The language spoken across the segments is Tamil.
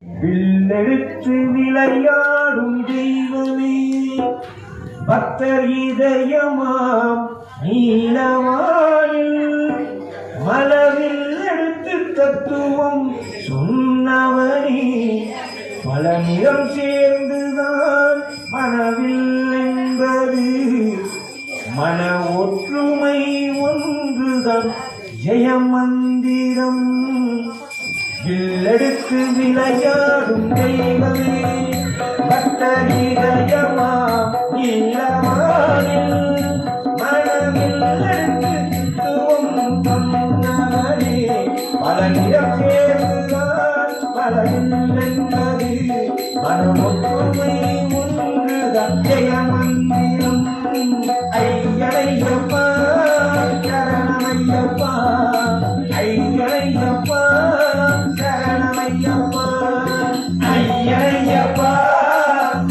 வில்லெடுத்து விளையாடும் தெய்வமே பக்தர் இதயமாம் நீலவானில் மலவில் எடுத்து தத்துவம் சொன்னவனே பல நிறம் சேர்ந்துதான் மனவில் என்பது மன ஒற்றுமை ஒன்றுதான் ஜெயமந்திரம் வில்லெடுத்து விளையாடும் தெய்வமே பக்தர் இதயமாம் நீலவானில் மனவில் எடுத்து தத்துவம் சொன்னவனே பல நிறம் சேர்ந்துதான் மனவில் என்பது மன ஒற்றுமை ஒன்றுதான் ஜெயமந்திரம் ஐயனையப்பா சரணமையப்பா ஐயனையப்பா சரணமையப்பா ஐயனையப்பா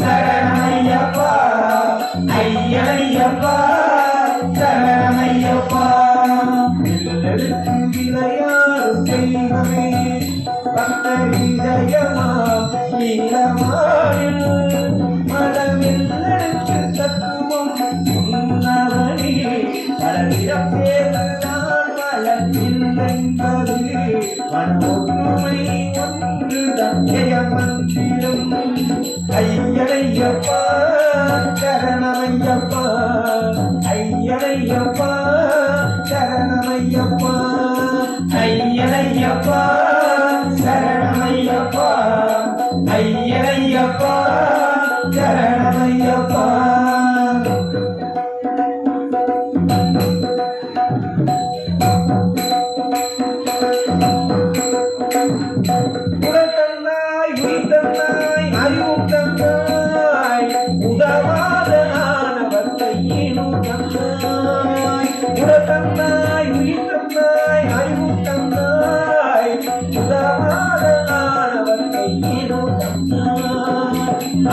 சரணமையப்பா ஐயனையப்பா சரணமையப்பா வில்லெடுத்து விளையாடும் தெய்வமே பக்தர் இதயமாம் நீலவானில் மனவில் எடுத்து தத்துவம் சொன்னவனே பல நிறம் சேர்ந்துதான் மலத்தில் என்பது மன ஒற்றுமை ஒன்றுதான் ஜெயமந்திரம் ஐயனையப்பா சரணமையப்பா ஐயனையப்பா சரணமையப்பா ஐயனையப்பா சரணமையப்பா ஐயனையப்பா சரணமையப்பா உடத்தந்தாய் உயிர்த்தந்தாய் அறிவும் தந்தாய் உதவாத ஆனவத்தை ஈனும் தந்தாய் உடத்தந்தாய் உயிர்த்தந்தாய் அறிவும் தந்தாய் உதவாத ஆனவத்தை ஈனும் தந்தாய்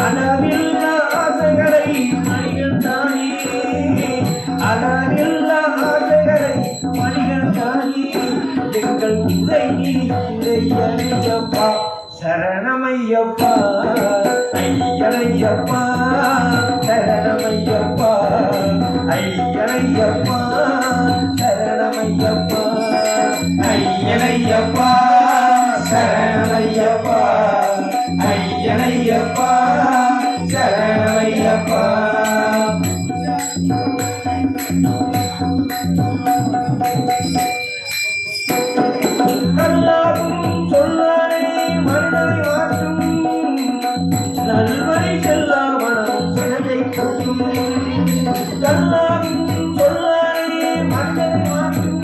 அளவில்ல ஆசைகளை மனிதன் தானே அளவில்ல ஆசைகளை மனிதன் தானே எங்கள் உதை ஐயனையப்பா சரணமையப்பா ஐயனையப்பா சரணமையப்பா ஐயனையப்பா சரணமையப்பா ஐயனையப்பா சரணமையப்பா ஐயனையப்பா சரணமையப்பா நல்லாவும் சொல்லானே மன்னரை மாற்றும் நல்வழி செல்லாமலும் சிறகை கொட்டும் நல்லாவும் சொல்லானே மன்னரை மாற்றும்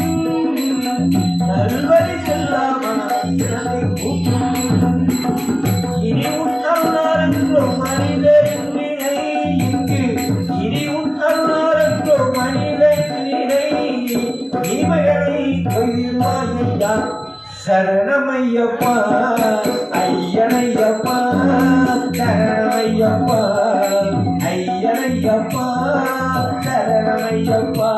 நல்வழி செல்லாமலும் சிறகை கொட்டும் இனி உன் அருளாரன்றோ மனிதரின் நிலை இங்கு இனி உன் அருளாரன்றோ மனிதரின் நிலை இனிமைகளை கொய்வாயா சரணமையப்பா ஐயனையப்பா சரணமையப்பா ஐயனையப்பா சரணமையப்பா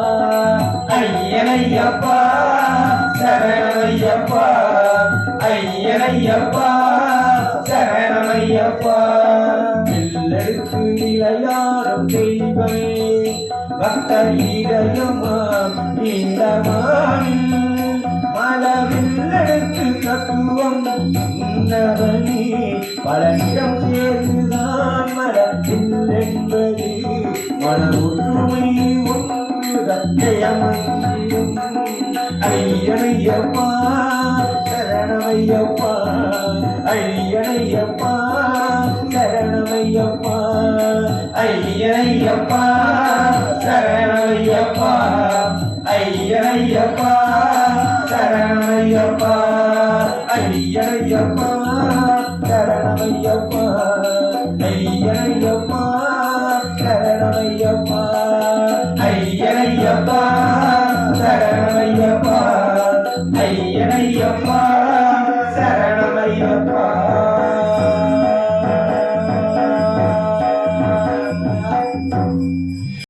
ஐயனையப்பா சரணமையப்பா ஐயனையப்பா சரணமையப்பா வில்லெடுத்து விளையாடும் தெய்வமே பக்தர் இதயமாம் நீலவானில் மலவில் எடுத்து தத்துவம் உன்னவனே பல நிறம் சேர்ந்துதான் மலத்தில் என்பது மன ஒற்றுமை ஒன்றுதான் ஜெயமந்திரம் ஐயனையப்பா சரணமையப்பா ஐயனையப்பா சரணமையப்பா ஐயனையப்பா சரணமையப்பா ஐயனையப்பா சரணமையப்பா ஐயனையப்பா சரணமையப்பா ஐயனையப்பா சரணமையப்பா ஐயனையப்பா சரணமையப்பா